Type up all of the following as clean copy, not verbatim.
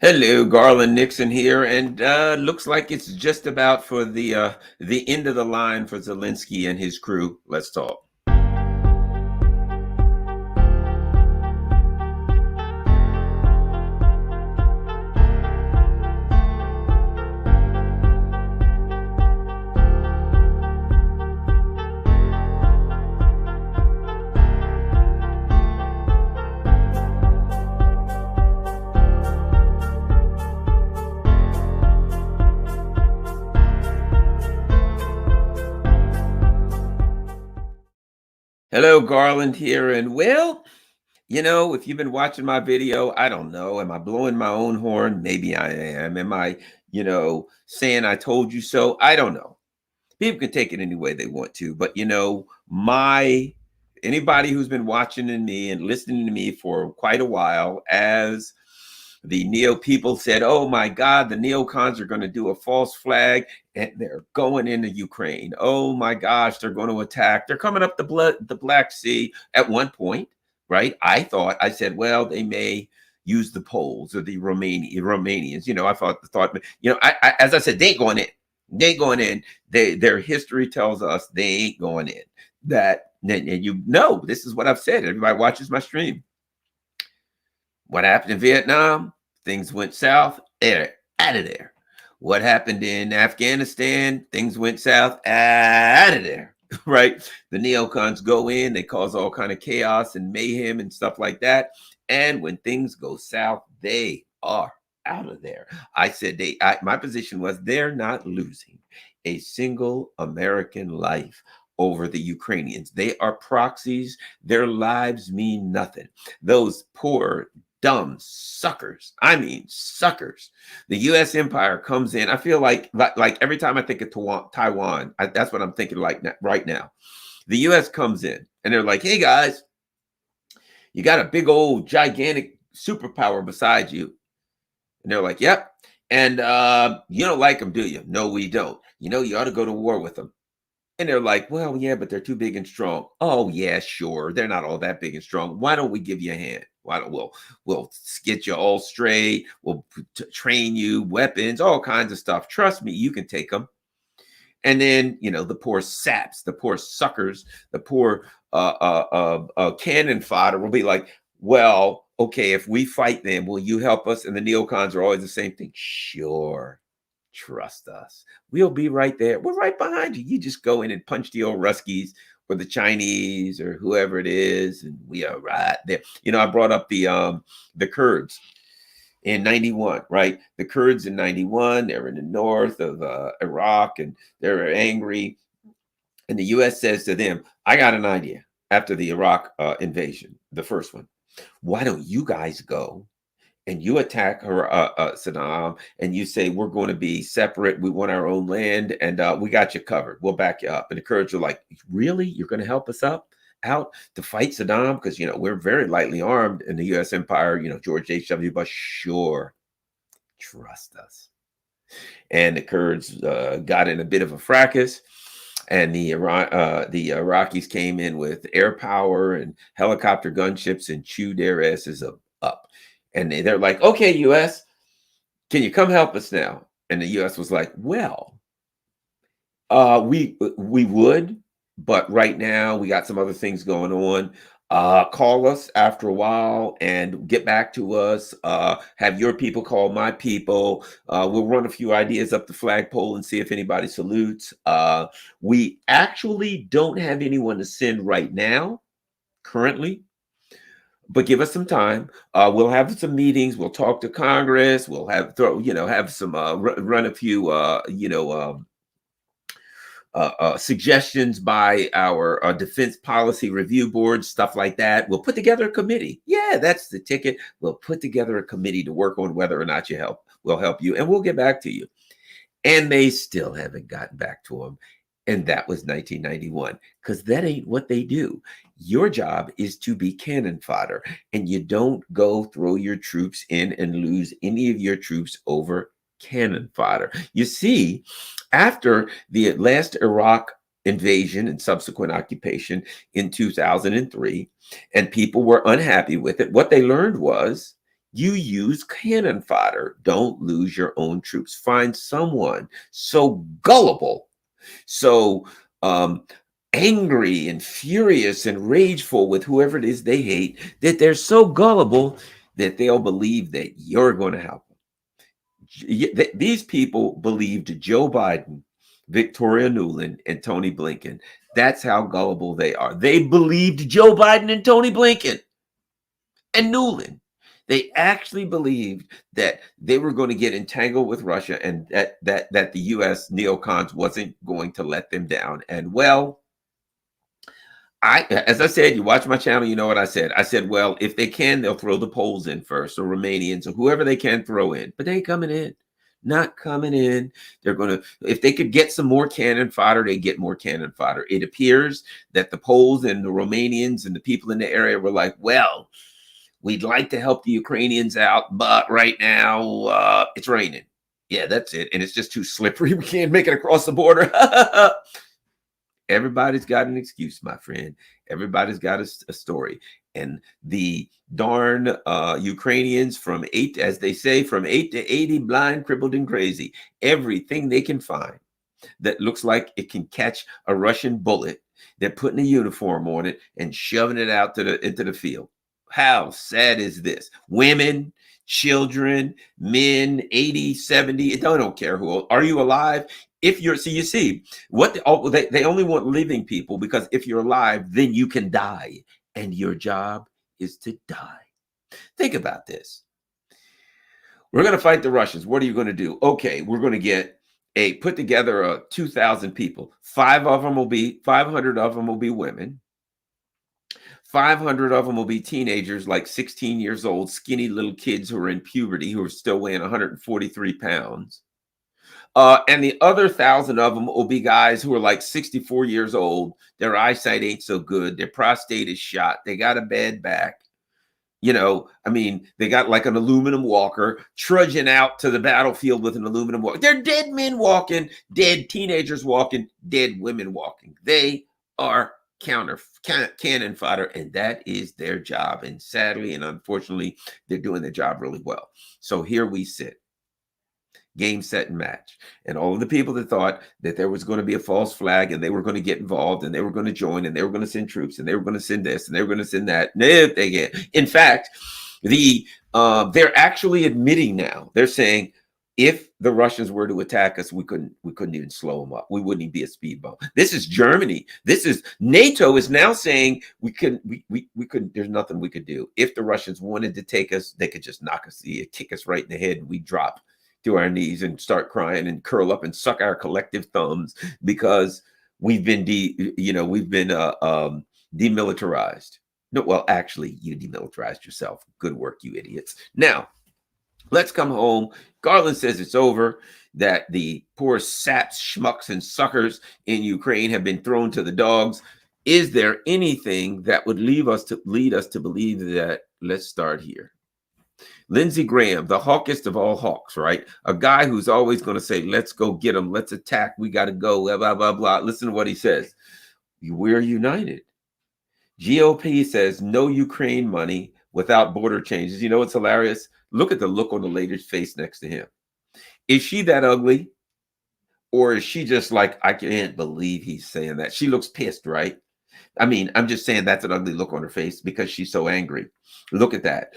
Hello, Garland Nixon here, and looks like it's just about for the end of the line for Zelensky and his crew. Let's talk. Hello, Garland here, and well, if you've been watching my video, I don't know. Am I blowing my own horn? Maybe I am. Am I, saying I told you so? I don't know. People can take it any way they want to, but my anybody who's been watching me and listening to me for quite a while, as the neo people said, oh my God, the neocons are going to do a false flag and they're going into Ukraine. Oh my gosh, they're going to attack. They're coming up the Black Sea at one point, right? I said, well, they may use the Poles or the Romanians. I thought, as I said, they ain't going in. They ain't going in. Their history tells us they ain't going in. And this is what I've said. Everybody watches my stream. What happened in Vietnam? Things went south. They're out of there. What happened in Afghanistan? Things went south. Out of there. Right? The neocons go in. They cause all kind of chaos and mayhem and stuff like that. And when things go south, they are out of there. I said my position was they're not losing a single American life over the Ukrainians. They are proxies. Their lives mean nothing. Those poor dumb suckers. I mean, suckers. The U.S. empire comes in. I feel like every time I think of Taiwan, that's what I'm thinking right now. The U.S. comes in and they're like, hey guys, you got a big old gigantic superpower beside you. And they're like, yep. And you don't like them, do you? No, we don't. You ought to go to war with them. And they're like, well, yeah, but they're too big and strong. Oh, yeah, sure. They're not all that big and strong. Why don't we give you a hand? Why don't we'll get you all straight. We'll train you, weapons, all kinds of stuff. Trust me, you can take them. And then, the poor saps, the poor suckers, the poor cannon fodder will be like, well, okay, if we fight them, will you help us? And the neocons are always the same thing. Sure. Trust us. We'll be right there. We're right behind you. You just go in and punch the old Ruskies or the Chinese or whoever it is, and we are right there. I brought up the Kurds in 91, right? The Kurds in 91, they're in the north of Iraq, and they're angry. And the U.S. says to them, I got an idea after the Iraq invasion, the first one. Why don't you guys go and you attack Saddam, and you say, we're going to be separate. We want our own land, and we got you covered. We'll back you up. And the Kurds are like, really? You're going to help us out to fight Saddam? Because, we're very lightly armed in the U.S. empire. George H.W. Bush, sure. Trust us. And the Kurds got in a bit of a fracas. And the Iraqis came in with air power and helicopter gunships and chewed their asses up. And they're like, okay, U.S., can you come help us now? And the U.S. was like, well, we would, but right now we got some other things going on. Call us after a while and get back to us. Have your people call my people. We'll run a few ideas up the flagpole and see if anybody salutes. We actually don't have anyone to send right now, currently. But give us some time. We'll have some meetings. We'll talk to Congress. We'll have some run a few suggestions by our defense policy review board, stuff like that. We'll put together a committee. Yeah, that's the ticket. We'll put together a committee to work on whether or not we'll help you, and we'll get back to you. And they still haven't gotten back to them. And that was 1991, because that ain't what they do. Your job is to be cannon fodder, and you don't go throw your troops in and lose any of your troops over cannon fodder. You see, after the last Iraq invasion and subsequent occupation in 2003, and people were unhappy with it, what they learned was You use cannon fodder. Don't lose your own troops. Find someone so gullible, so angry and furious and rageful with whoever it is they hate, that they're so gullible that they'll believe that you're going to help them. These people believed Joe Biden, Victoria Nuland, and Tony Blinken. That's how gullible they are. They believed Joe Biden and Tony Blinken and Nuland. They actually believed that they were going to get entangled with Russia, and that the U.S. neocons wasn't going to let them down. And well, as I said, you watch my channel, you know what I said. I said, well, if they can, they'll throw the Poles in first, or Romanians, or whoever they can throw in. But they ain't coming in. Not coming in. They're going to, if they could get some more cannon fodder, they get more cannon fodder. It appears that the Poles and the Romanians and the people in the area were like, well, we'd like to help the Ukrainians out, but right now it's raining. Yeah, that's it. And it's just too slippery. We can't make it across the border. Everybody's got an excuse, my friend. Everybody's got a story. And the darn Ukrainians from 8, as they say, from 8 to 80, blind, crippled, and crazy. Everything they can find that looks like it can catch a Russian bullet, they're putting a uniform on it and shoving it out into the field. How sad is this? Women, children, men, 80, 70, I don't care who. Are you alive? If you're, so you see, what they only want living people, because if you're alive, then you can die. And your job is to die. Think about this. We're going to fight the Russians. What are you going to do? Okay, we're going to put together 2,000 people. 500 of them will be women. 500 of them will be teenagers, like 16 years old, skinny little kids who are in puberty, who are still weighing 143 pounds. And the other 1,000 of them will be guys who are like 64 years old. Their eyesight ain't so good. Their prostate is shot. They got a bad back. You know, I mean, they got like an aluminum walker trudging out to the battlefield with an aluminum walker. They're dead men walking, dead teenagers walking, dead women walking. They are cannon fodder, and that is their job. And sadly and unfortunately, they're doing their job really well. So here we sit. Game, set, and match. And all of the people that thought that there was going to be a false flag and they were going to get involved and they were going to join and they were going to send troops and they were going to send this and they were going to send that. In fact, they're actually admitting now. They're saying, if the Russians were to attack us, we couldn't even slow them up. We wouldn't even be a speed bump. This is Germany. This is NATO is now saying we couldn't. There's nothing we could do. If the Russians wanted to take us, they could just knock us, kick us right in the head, and we drop to our knees and start crying and curl up and suck our collective thumbs, because we've been demilitarized. No, well, actually, you demilitarized yourself. Good work, you idiots. Now, let's come home. Garland says it's over, that the poor saps, schmucks, and suckers in Ukraine have been thrown to the dogs. Is there anything that would lead us to believe that? Let's start here. Lindsey Graham, the hawkest of all hawks, right? A guy who's always going to say, let's go get them, let's attack, we got to go, blah, blah, blah, blah. Listen to what he says. We're united. GOP says no Ukraine money without border changes. You know what's hilarious? Look at the look on the lady's face next to him. Is she that ugly? Or is she just like, I can't believe he's saying that? She looks pissed, right? I mean, I'm just saying that's an ugly look on her face because she's so angry. Look at that.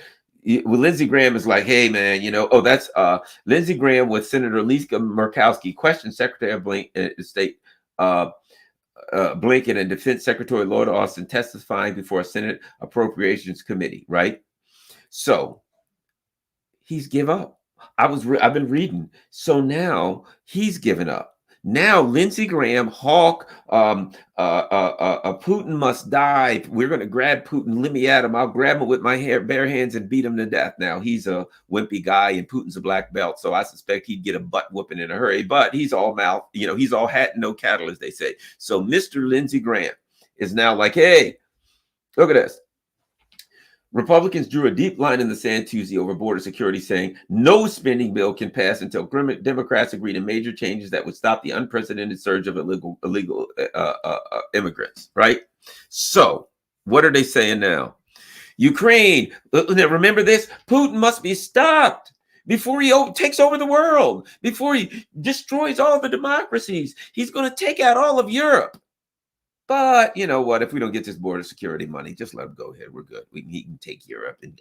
Well, Lindsey Graham is like, hey, man, that's Lindsey Graham with Senator Lisa Murkowski questioned Secretary of State Blinken and Defense Secretary Lloyd Austin testifying before a Senate Appropriations Committee, right? So he's give up. I've been reading. So now he's given up. Now Lindsey Graham, hawk, Putin must die. We're going to grab Putin. Let me at him. I'll grab him with my bare hands and beat him to death. Now he's a wimpy guy and Putin's a black belt, so I suspect he'd get a butt whooping in a hurry. But he's all mouth, he's all hat and no cattle, as they say. So Mr. Lindsey Graham is now like, hey, look at this. Republicans drew a deep line in the sand Tuesday over border security, saying no spending bill can pass until Democrats agree to major changes that would stop the unprecedented surge of illegal immigrants, right? So what are they saying now? Ukraine, remember this? Putin must be stopped before he takes over the world, before he destroys all the democracies. He's going to take out all of Europe. But you know what? If we don't get this border security money, just let him go ahead. We're good. He can take Europe and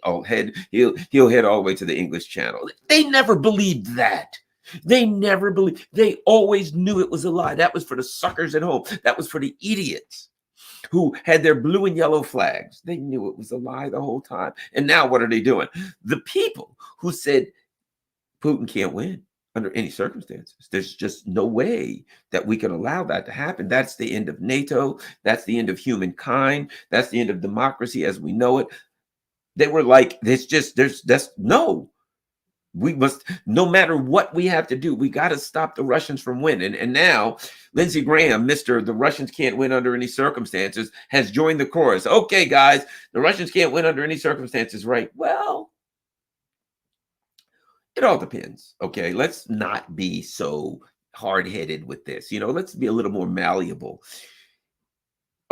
he'll head all the way to the English Channel. They never believed that. They never believed. They always knew it was a lie. That was for the suckers at home. That was for the idiots who had their blue and yellow flags. They knew it was a lie the whole time. And now what are they doing? The people who said Putin can't win under any circumstances. There's just no way that we can allow that to happen. That's the end of NATO. That's the end of humankind. That's the end of democracy as we know it. They were like, no. We must, no matter what we have to do, we got to stop the Russians from winning. And now Lindsey Graham, Mr. The Russians can't win under any circumstances, has joined the chorus. Okay, guys, the Russians can't win under any circumstances, right? Well, it all depends. Okay, let's not be so hard-headed with this. Let's be a little more malleable.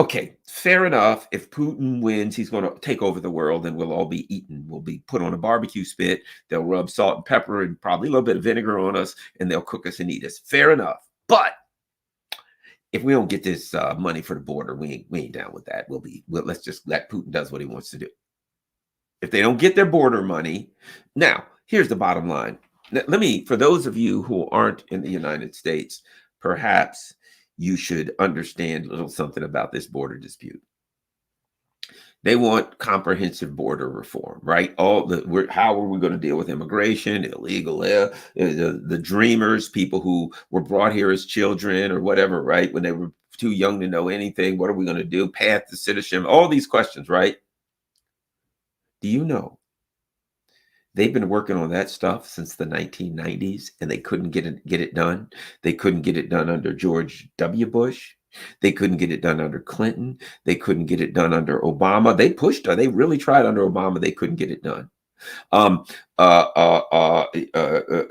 Okay, fair enough. If Putin wins, he's going to take over the world and we'll all be eaten. We'll be put on a barbecue spit. They'll rub salt and pepper and probably a little bit of vinegar on us and they'll cook us and eat us. Fair enough. But if we don't get this money for the border, we ain't down with that. Let's just let Putin does what he wants to do. If they don't get their border money, now, here's the bottom line. For those of you who aren't in the United States, perhaps you should understand a little something about this border dispute. They want comprehensive border reform, right? How are we going to deal with immigration, illegal, the dreamers, people who were brought here as children or whatever, right? When they were too young to know anything, what are we going to do? Path to citizenship, all these questions, right? Do you know they've been working on that stuff since the 1990s and they couldn't get it done? They couldn't get it done under George W. Bush. They couldn't get it done under Clinton. They couldn't get it done under Obama. They really tried under Obama. They couldn't get it done.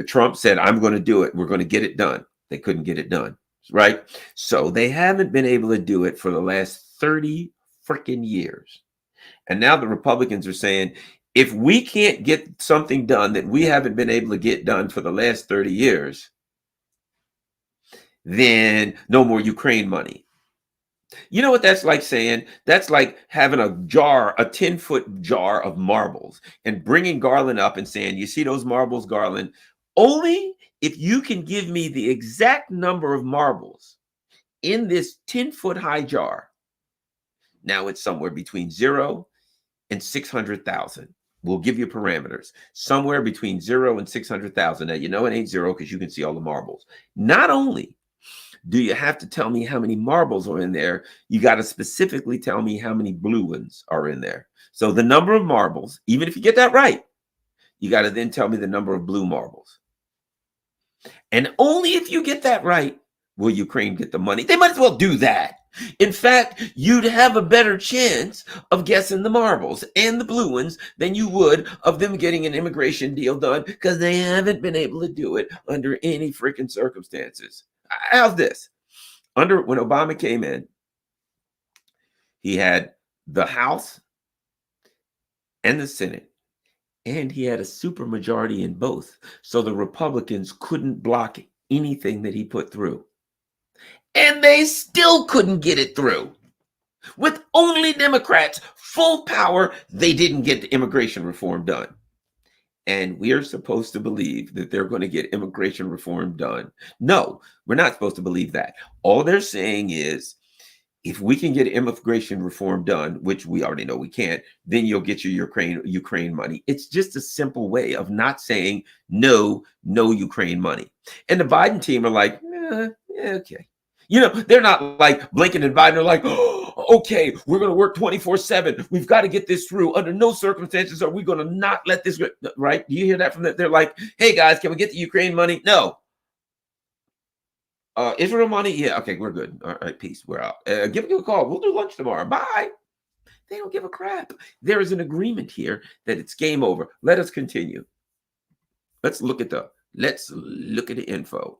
Trump said, I'm going to do it. We're going to get it done. They couldn't get it done, right? So they haven't been able to do it for the last 30 freaking years. And now the Republicans are saying, if we can't get something done that we haven't been able to get done for the last 30 years, then no more Ukraine money. You know what that's like saying? That's like having a 10-foot jar of marbles and bringing Garland up and saying, you see those marbles, Garland? Only if you can give me the exact number of marbles in this 10-foot high jar. Now it's somewhere between 0 and 600,000. We'll give you parameters. Somewhere between 0 and 600,000. Now, it ain't 0 because you can see all the marbles. Not only do you have to tell me how many marbles are in there, you got to specifically tell me how many blue ones are in there. So the number of marbles, even if you get that right, you got to then tell me the number of blue marbles. And only if you get that right will Ukraine get the money. They might as well do that. In fact, you'd have a better chance of guessing the marbles and the blue ones than you would of them getting an immigration deal done because they haven't been able to do it under any freaking circumstances. How's this? When Obama came in, he had the House and the Senate, and he had a supermajority in both. So the Republicans couldn't block anything that he put through. And they still couldn't get it through. With only Democrats, full power, they didn't get the immigration reform done. And we are supposed to believe that they're going to get immigration reform done. No, we're not supposed to believe that. All they're saying is, if we can get immigration reform done, which we already know we can't, then you'll get your Ukraine money. It's just a simple way of not saying no Ukraine money. And the Biden team are like, okay. They're not like Blinken and Biden are like, oh, okay, we're going to work 24/7. We've got to get this through. Under no circumstances are we going to not let this go, right? Do you hear that from them? They're like, hey, guys, can we get the Ukraine money? No. Israel money? Yeah, okay, we're good. All right, peace. We're out. Give me a call. We'll do lunch tomorrow. Bye. They don't give a crap. There is an agreement here that it's game over. Let us continue. Let's look at the info.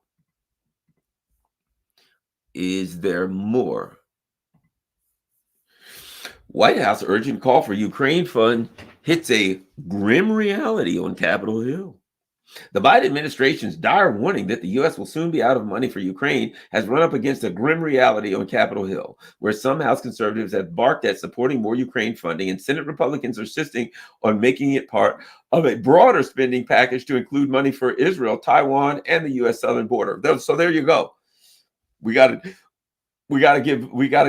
Is there more? White House urgent call for Ukraine fund hits a grim reality on Capitol Hill. The Biden administration's dire warning that the U.S. will soon be out of money for Ukraine has run up against a grim reality on Capitol Hill, where some House conservatives have barked at supporting more Ukraine funding, and Senate Republicans are insisting on making it part of a broader spending package to include money for Israel, Taiwan, and the U.S. southern border. So there you go. We got to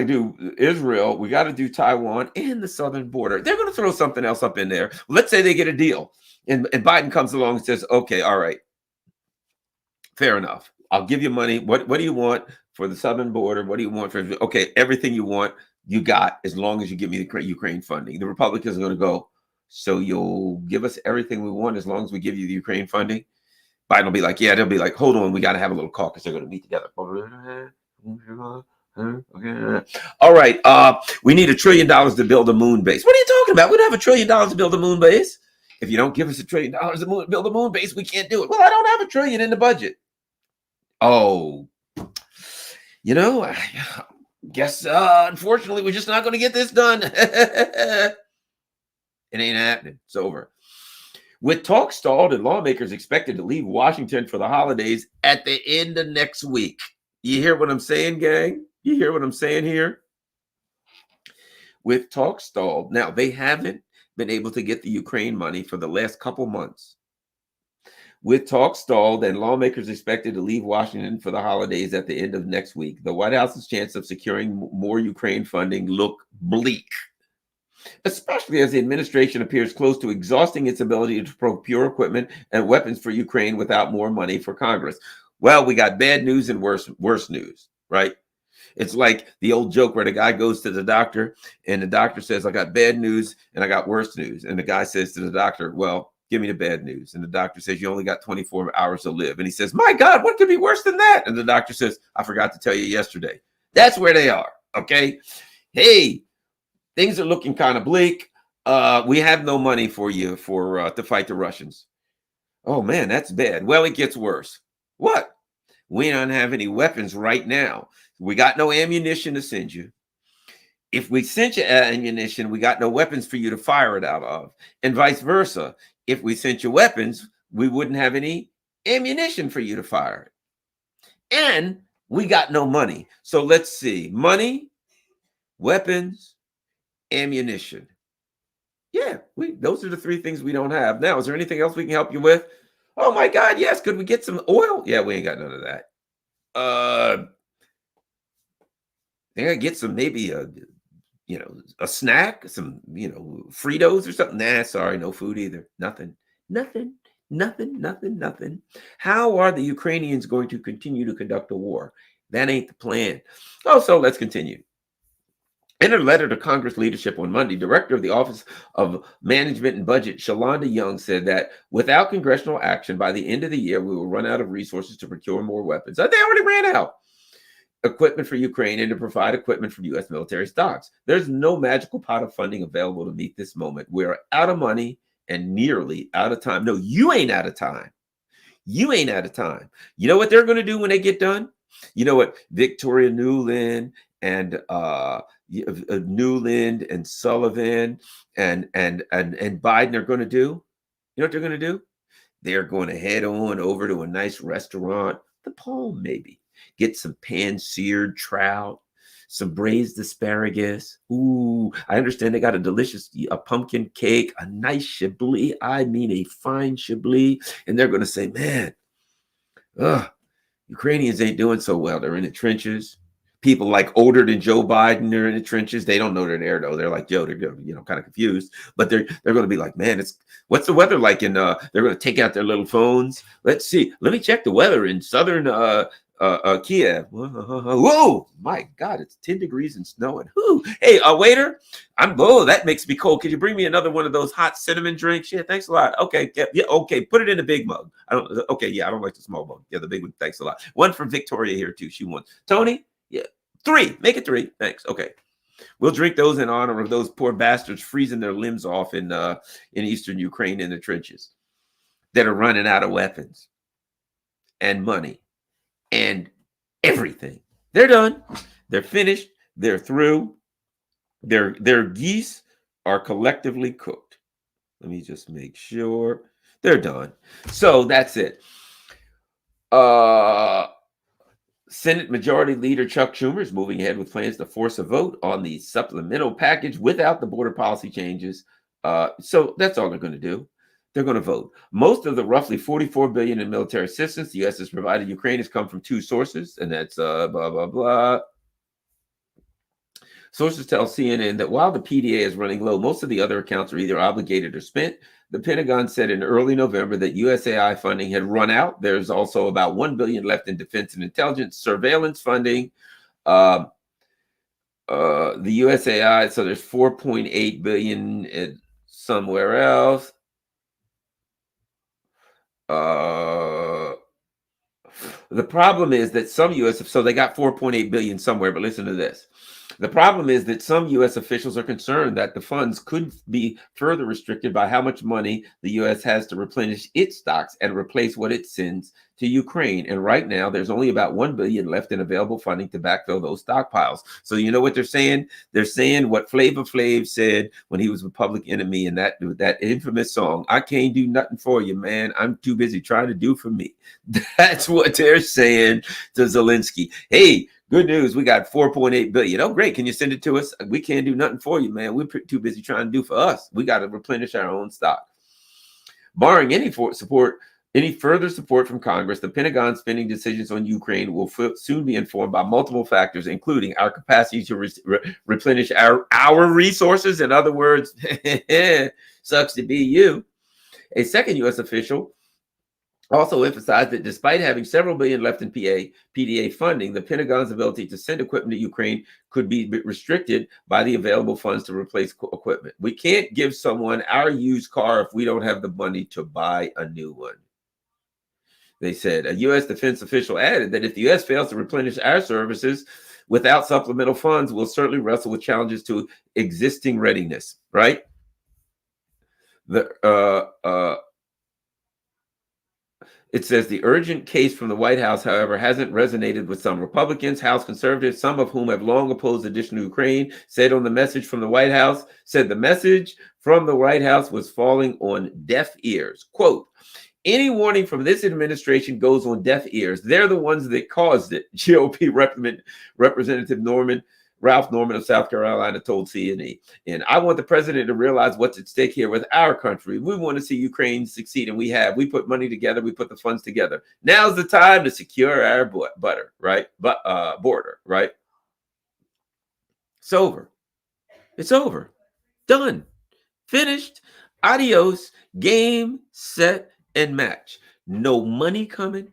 do Israel, we got to do Taiwan and the southern border. They're going to throw something else up in there. Let's say they get a deal, and Biden comes along and says, okay, all right, fair enough. I'll give you money. What do you want for the southern border? What do you want for, okay, everything you want, you got, as long as you give me the Ukraine funding. The Republicans are going to go, so you'll give us everything we want as long as we give you the Ukraine funding? Biden will be like, yeah, they'll be like, hold on, we got to have a little caucus. They're going to meet together. Okay. All right. We need $1 trillion to build a moon base. What are you talking about? We don't have $1 trillion to build a moon base. If you don't give us $1 trillion to build a moon base, we can't do it. Well, I don't have $1 trillion in the budget. Oh, I guess unfortunately we're just not going to get this done. It ain't happening. It's over. With talks stalled and lawmakers expected to leave Washington for the holidays at the end of next week. You hear what I'm saying, gang? You hear what I'm saying here? With talks stalled. Now, they haven't been able to get the Ukraine money for the last couple months. With talks stalled and lawmakers expected to leave Washington for the holidays at the end of next week, the White House's chance of securing more Ukraine funding look bleak, especially as the administration appears close to exhausting its ability to procure equipment and weapons for Ukraine without more money for Congress. Well, we got bad news and worse news, right? It's like the old joke where the guy goes to the doctor and the doctor says, I got bad news and I got worse news. And the guy says to the doctor, well, give me the bad news. And the doctor says, you only got 24 hours to live. And he says, my God, what could be worse than that? And the doctor says, I forgot to tell you yesterday. That's where they are, okay? Hey, things are looking kind of bleak. We have no money for you to fight the Russians. Oh, man, that's bad. Well, it gets worse. What? We don't have any weapons right now. We got no ammunition to send you. If we sent you ammunition, we got no weapons for you to fire it out of. And vice versa. If we sent you weapons, we wouldn't have any ammunition for you to fire it. And we got no money. So let's see. Money, weapons, ammunition. Yeah, those are the three things we don't have. Now, is there anything else we can help you with? Oh my God, yes. Could we get some oil? Yeah, we ain't got none of that. They gotta get some, maybe a snack, some, Fritos or something. Nah, sorry, no food either. Nothing. How are the Ukrainians going to continue to conduct a war? That ain't the plan. Oh, so let's continue. In a letter to Congress leadership on Monday, Director of the Office of Management and Budget, Shalonda Young, said that without congressional action by the end of the year, we will run out of resources to procure more weapons. They already ran out. Equipment for Ukraine and to provide equipment from U.S. military stocks. There's no magical pot of funding available to meet this moment. We're out of money and nearly out of time. No, you ain't out of time. You ain't out of time. You know what they're going to do when they get done? You know what Victoria Nuland and Newland and Sullivan and Biden are going to do? You know what they're going to do? They're going to head on over to a nice restaurant, the Palm maybe, get some pan-seared trout, some braised asparagus. Ooh, I understand they got a delicious pumpkin cake, a nice chablis. I mean, a fine chablis. And they're going to say, man, Ukrainians ain't doing so well. They're in the trenches. People like older than Joe Biden are in the trenches. They don't know they're there though. They're like Joe. They're kind of confused. But they're going to be like, man, what's the weather like? And they're going to take out their little phones. Let's see. Let me check the weather in southern Kiev. Whoa, my God, it's 10 degrees and snowing. Whoo. Hey, waiter, that makes me cold. Could you bring me another one of those hot cinnamon drinks? Yeah, thanks a lot. Okay, yeah, okay, put it in a big mug. I don't like the small mug. Yeah, the big one. Thanks a lot. One for Victoria here too. She wants. Tony, yeah, 3. Make it 3. Thanks. Okay. We'll drink those in honor of those poor bastards freezing their limbs off in eastern Ukraine in the trenches that are running out of weapons and money and everything. They're done. They're finished. They're through. Their geese are collectively cooked. Let me just make sure they're done. So that's it. Uh Senate Majority Leader Chuck Schumer is moving ahead with plans to force a vote on the supplemental package without the border policy changes. So that's all they're going to do. They're going to vote. Most of the roughly 44 billion in military assistance the U.S. has provided Ukraine has come from two sources, and that's blah blah blah. Sources tell CNN that while the PDA is running low, most of the other accounts are either obligated or spent. The Pentagon said in early November that USAI funding had run out. There's also about 1 billion left in defense and intelligence surveillance funding. Uh, the USAI, so there's 4.8 billion somewhere else. The problem is that some U.S. so they got 4.8 billion somewhere, but listen to this. The problem is that some U.S. officials are concerned that the funds could be further restricted by how much money the U.S. has to replenish its stocks and replace what it sends to Ukraine. And right now, there's only about 1 billion left in available funding to backfill those stockpiles. So you know what they're saying? They're saying what Flavor Flav said when he was with Public Enemy in that infamous song, "I can't do nothing for you, man. I'm too busy trying to do for me." That's what they're saying to Zelensky. Hey, good news. We got 4.8 billion. Oh, great. Can you send it to us? We can't do nothing for you, man. We're too busy trying to do for us. We got to replenish our own stock. Barring any further support from Congress, the Pentagon spending decisions on Ukraine will soon be informed by multiple factors, including our capacity to replenish our resources. In other words, sucks to be you. A second U.S. official also emphasized that despite having several billion left in PDA funding, the Pentagon's ability to send equipment to Ukraine could be restricted by the available funds to replace equipment. We can't give someone our used car if we don't have the money to buy a new one. They said. A U.S. defense official added that if the U.S. fails to replenish our services without supplemental funds, we'll certainly wrestle with challenges to existing readiness, right? It says the urgent case from the White House, however, hasn't resonated with some Republicans, House conservatives, some of whom have long opposed addition to Ukraine, said the message from the White House was falling on deaf ears. Quote, any warning from this administration goes on deaf ears. They're the ones that caused it. GOP Representative Ralph Norman of South Carolina told CNN. And I want the president to realize what's at stake here with our country. We want to see Ukraine succeed, and we have. We put money together. We put the funds together. Now's the time to secure our border, right? It's over. It's over. Done. Finished. Adios. Game, set, and match. No money coming.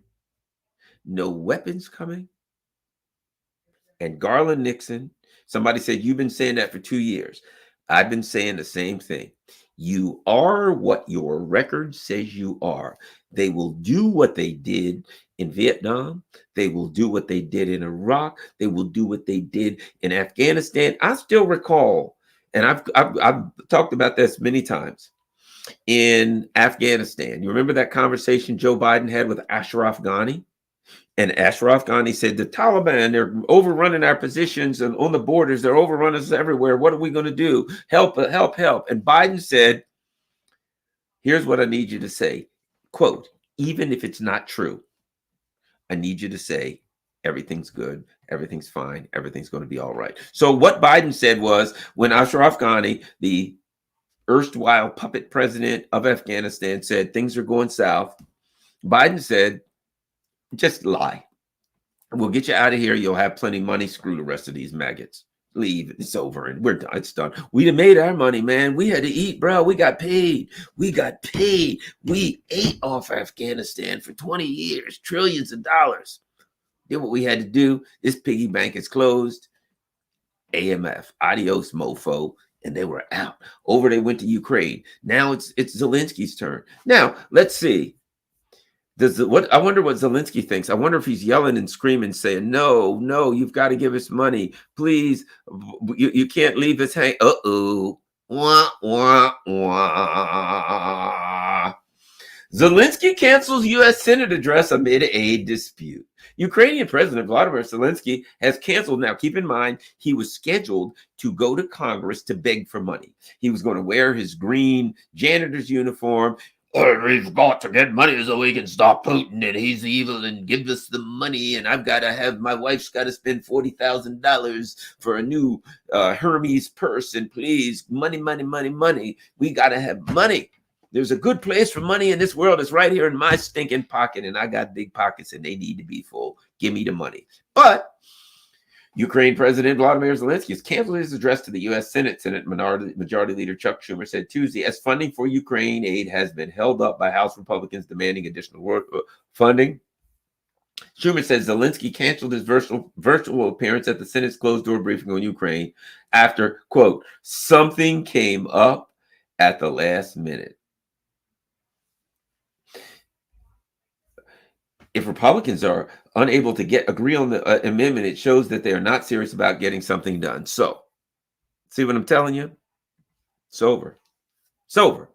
No weapons coming. And Garland Nixon, somebody said, you've been saying that for 2 years. I've been saying the same thing. You are what your record says you are. They will do what they did in Vietnam. They will do what they did in Iraq. They will do what they did in Afghanistan. I still recall, and I've talked about this many times, in Afghanistan. You remember that conversation Joe Biden had with Ashraf Ghani? And Ashraf Ghani said, the Taliban, they're overrunning our positions and on the borders. They're overrunning us everywhere. What are we going to do? Help, help, help. And Biden said, here's what I need you to say. Quote, even if it's not true, I need you to say, everything's good, everything's fine, everything's going to be all right. So what Biden said was, when Ashraf Ghani, the erstwhile puppet president of Afghanistan, said things are going south, Biden said, just lie. We'll get you out of here. You'll have plenty of money. Screw the rest of these maggots. Leave. It's over. And we're done. It's done. We done made our money, man. We had to eat, bro. We got paid. We got paid. We ate off Afghanistan for 20 years. Trillions of dollars. Did what we had to do. This piggy bank is closed. AMF. Adios, mofo. And they were out. Over they went to Ukraine. Now it's Zelensky's turn. Now, let's see. I wonder what Zelensky thinks. I wonder if he's yelling and screaming, saying, no, you've got to give us money. Please, you can't leave us hang. Uh-oh. Wah, wah, wah. Zelensky cancels U.S. Senate address amid aid dispute. Ukrainian President Vladimir Zelensky has canceled. Now, keep in mind, he was scheduled to go to Congress to beg for money. He was going to wear his green janitor's uniform. We've got to get money so we can stop Putin, and he's evil, and give us the money. And I've got to have my wife's got to spend $40,000 for a new Hermes purse. And please, money, money, money, money. We got to have money. There's a good place for money in this world. It's right here in my stinking pocket, and I got big pockets, and they need to be full. Give me the money. But Ukraine President Vladimir Zelensky has canceled his address to the U.S. Senate. Senate Majority Leader Chuck Schumer said Tuesday, as funding for Ukraine aid has been held up by House Republicans demanding additional funding. Schumer said Zelensky canceled his virtual appearance at the Senate's closed-door briefing on Ukraine after, quote, something came up at the last minute. If Republicans are unable to agree on the amendment, it shows that they are not serious about getting something done. So, see what I'm telling you? It's over. It's over.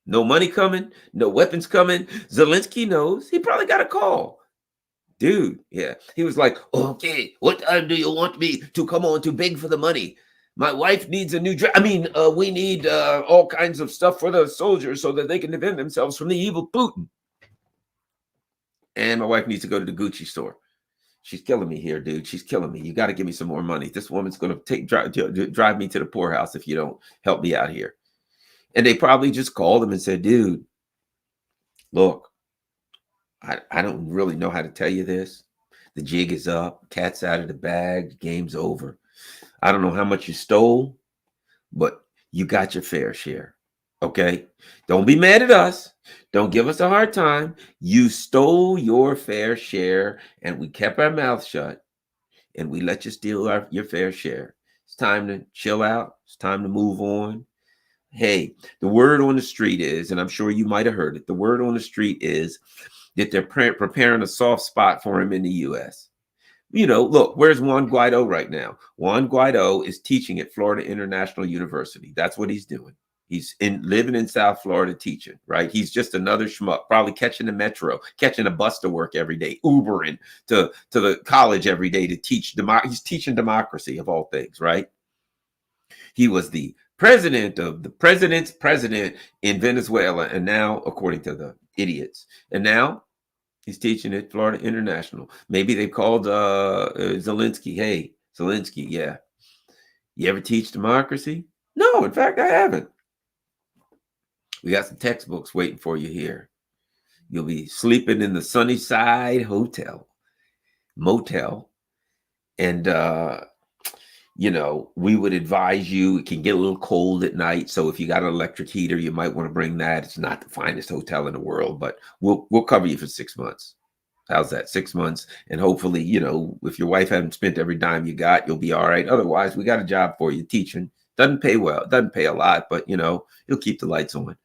No money coming, no weapons coming. Zelensky knows. He probably got a call. Dude, yeah. He was like, okay, what time do you want me to come on to beg for the money? My wife needs a new dress. I mean, we need all kinds of stuff for the soldiers so that they can defend themselves from the evil Putin. And my wife needs to go to the Gucci store. She's killing me here, dude. She's killing me. You got to give me some more money. This woman's going to drive me to the poorhouse if you don't help me out here. And they probably just called him and said, dude, look, I don't really know how to tell you this. The jig is up. Cat's out of the bag. The game's over. I don't know how much you stole, but you got your fair share. Okay? Don't be mad at us. Don't give us a hard time. You stole your fair share, and we kept our mouth shut, and we let you steal your fair share. It's time to chill out. It's time to move on. Hey, the word on the street is, and I'm sure you might have heard it, the word on the street is that they're preparing a soft spot for him in the U.S. You know, look, where's Juan Guaido right now? Juan Guaido is teaching at Florida International University. That's what he's doing. He's living in South Florida teaching, right? He's just another schmuck, probably catching the metro, catching a bus to work every day, Ubering to the college every day to teach. He's teaching democracy of all things, right? He was the president of the president's president in Venezuela. And now, according to the idiots, and now he's teaching at Florida International. Maybe they called Zelensky. Hey, Zelensky, yeah. You ever teach democracy? No, in fact, I haven't. We got some textbooks waiting for you here. You'll be sleeping in the Sunnyside motel. And, you know, we would advise you, it can get a little cold at night. So if you got an electric heater, you might want to bring that. It's not the finest hotel in the world, but we'll cover you for 6 months. How's that? 6 months. And hopefully, you know, if your wife hasn't spent every dime you got, you'll be all right. Otherwise, we got a job for you teaching. Doesn't pay well. Doesn't pay a lot, but, you know, you'll keep the lights on.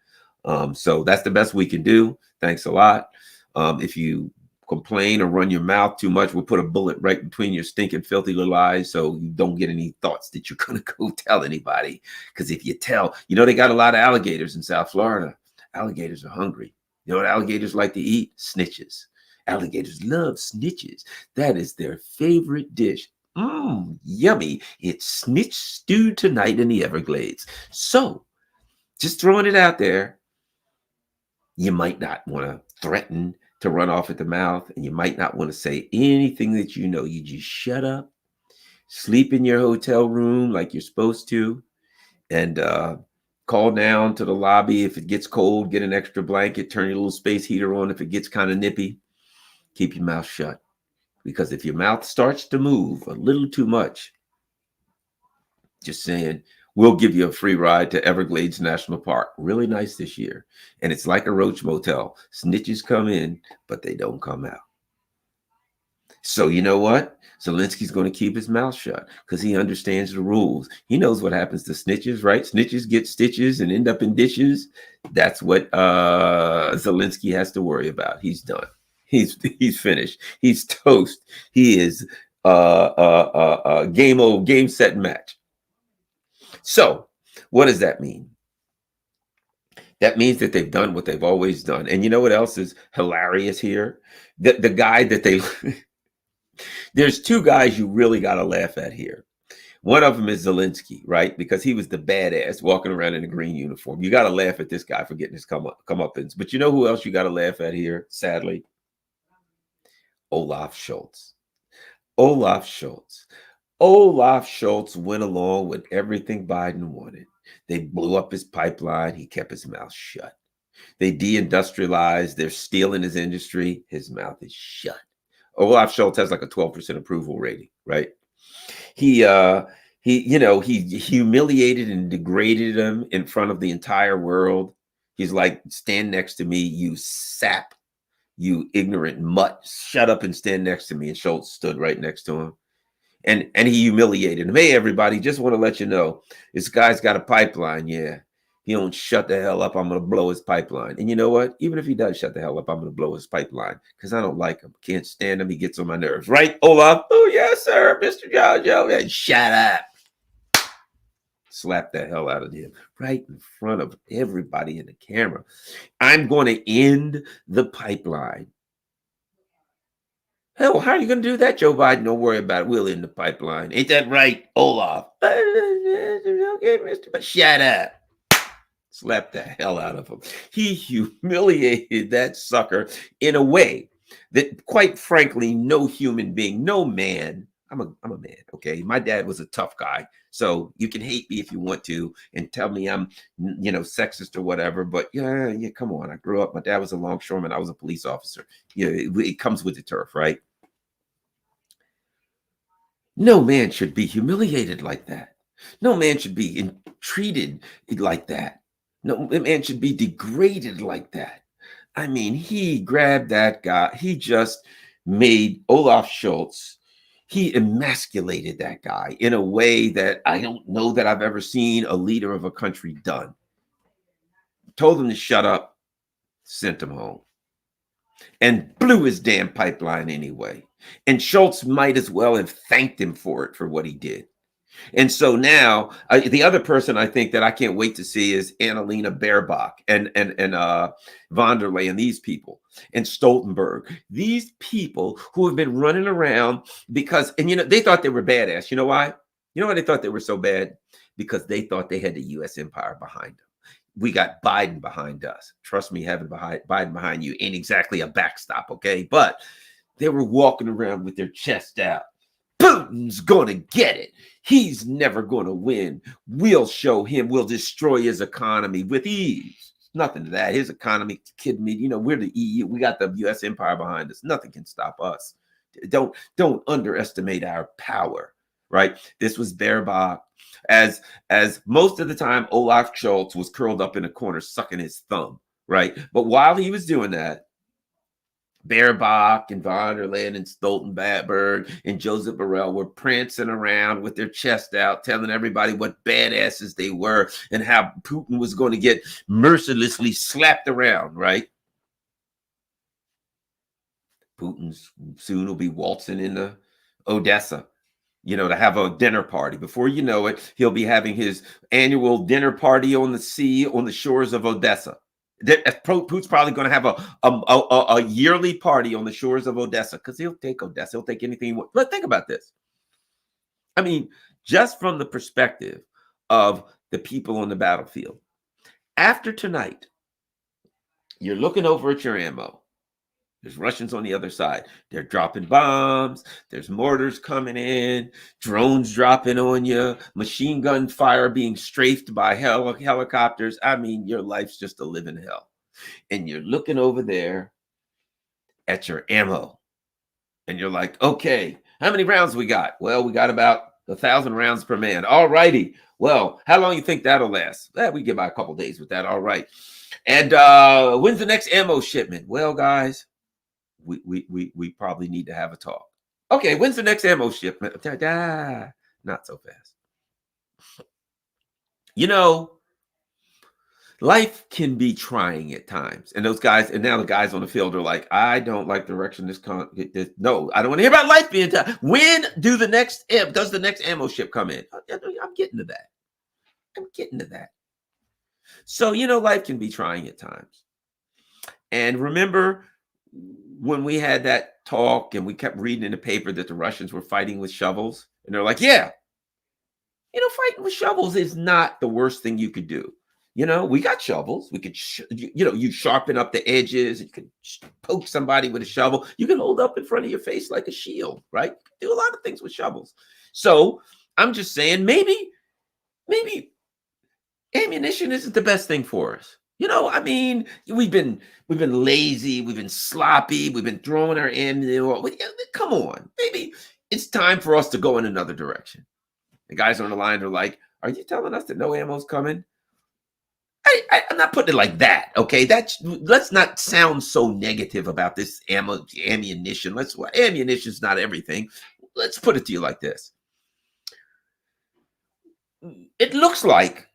So that's the best we can do. Thanks a lot. If you complain or run your mouth too much, we'll put a bullet right between your stinking, filthy little eyes so you don't get any thoughts that you're going to go tell anybody. Because if you tell, you know, they got a lot of alligators in South Florida. Alligators are hungry. You know what alligators like to eat? Snitches. Alligators love snitches. That is their favorite dish. Yummy. It's snitch stew tonight in the Everglades. So, just throwing it out there, you might not want to threaten to run off at the mouth, and you might not want to say anything that you know. You just shut up, sleep in your hotel room like you're supposed to, and call down to the lobby. If it gets cold, get an extra blanket, turn your little space heater on. If it gets kind of nippy, keep your mouth shut. Because if your mouth starts to move a little too much, just saying, we'll give you a free ride to Everglades National Park. Really nice this year. And it's like a roach motel. Snitches come in, but they don't come out. So you know what? Zelensky's going to keep his mouth shut because he understands the rules. He knows what happens to snitches, right? Snitches get stitches and end up in dishes. That's what Zelensky has to worry about. He's done. He's finished. He's toast. He is game set match. So what does that mean? That means that they've done what they've always done. And you know what else is hilarious here? The guy that they there's two guys you really got to laugh at here. One of them is Zelensky, right? Because he was the badass walking around in a green uniform. You got to laugh at this guy for getting his comeuppance. But you know who else you got to laugh at here? Sadly, Olaf Scholz. Olaf Scholz. Olaf Scholz went along with everything Biden wanted. They blew up his pipeline. He kept his mouth shut. They deindustrialized. They're stealing his industry. His mouth is shut. Olaf Scholz has like a 12% approval rating, right? He humiliated and degraded him in front of the entire world. He's like, stand next to me, you sap, you ignorant mutt. Shut up and stand next to me. And Scholz stood right next to him. And he humiliated him. Hey, everybody, just want to let you know, this guy's got a pipeline. Yeah. He don't shut the hell up, I'm going to blow his pipeline. And you know what? Even if he does shut the hell up, I'm going to blow his pipeline because I don't like him. Can't stand him. He gets on my nerves. Right, Olaf? Oh, yes, sir, Mr. Jojo. And shut up. Slap the hell out of him right in front of everybody in the camera. I'm going to end the pipeline. Hell, how are you going to do that, Joe Biden? Don't worry about it. We'll end the pipeline. Ain't that right, Olaf? Okay, Mr. But shut up. Slap the hell out of him. He humiliated that sucker in a way that, quite frankly, no human being, no man. I'm a man, okay? My dad was a tough guy. So you can hate me if you want to and tell me I'm, sexist or whatever. But yeah, come on. I grew up. My dad was a longshoreman. I was a police officer. It comes with the turf, right? No man should be humiliated like that. No man should be treated like that. No man should be degraded like that. I mean, he grabbed that guy. He just made Olaf Scholz. He emasculated that guy in a way that I don't know that I've ever seen a leader of a country done. Told him to shut up, sent him home, and blew his damn pipeline anyway. And Scholz might as well have thanked him for it, for what he did. And so now the other person I think that I can't wait to see is Annalena Baerbock and von der Leyen, these people, and Stoltenberg, these people who have been running around because, and they thought they were badass. You know why? You know why they thought they were so bad? Because they thought they had the U.S. empire behind them. We got Biden behind us. Trust me, having Biden behind you ain't exactly a backstop, okay? But they were walking around with their chest out. Putin's gonna get it. He's never gonna win. We'll show him. We'll destroy his economy with ease. Nothing to that. His economy, kid me. We're the EU. We got the U.S. empire behind us. Nothing can stop us. Don't underestimate our power. Right? This was Baerbock. As most of the time, Olaf Scholz was curled up in a corner, sucking his thumb. Right? But while he was doing that, Baerbock and von der Leyen and Stoltenberg and Joseph Borrell were prancing around with their chest out, telling everybody what badasses they were and how Putin was going to get mercilessly slapped around, right? Putin soon will be waltzing into Odessa, to have a dinner party. Before you know it, he'll be having his annual dinner party on the sea, on the shores of Odessa. Putin's probably going to have a yearly party on the shores of Odessa because he'll take Odessa. He'll take anything he wants. But think about this. I mean, just from the perspective of the people on the battlefield, after tonight, you're looking over at your ammo. There's Russians on the other side. They're dropping bombs. There's mortars coming in, drones dropping on you, machine gun fire being strafed by helicopters. I mean, your life's just a living hell. And you're looking over there at your ammo. And you're like, okay, how many rounds we got? Well, we got about 1,000 rounds per man. All righty. Well, how long you think that'll last? We get by a couple days with that. All right. And when's the next ammo shipment? Well, guys, we probably need to have a talk. Okay, when's the next ammo shipment? Not so fast. Life can be trying at times. And those guys, and now the guys on the field are like, I don't like the direction no, I don't want to hear about life being tough. When does the next ammo ship come in? I'm getting to that. So, life can be trying at times. And remember when we had that talk and we kept reading in the paper that the Russians were fighting with shovels? And they're like, yeah, fighting with shovels is not the worst thing you could do. We got shovels. We could, you sharpen up the edges. You could poke somebody with a shovel. You can hold up in front of your face like a shield, right? You can do a lot of things with shovels. So I'm just saying, maybe ammunition isn't the best thing for us. I mean, we've been lazy, we've been sloppy, we've been throwing our ammo. Come on, maybe it's time for us to go in another direction. The guys on the line are like, "Are you telling us that no ammo's coming?" I'm not putting it like that. Okay, let's not sound so negative about this ammunition. Ammunition's not everything. Let's put it to you like this. It looks like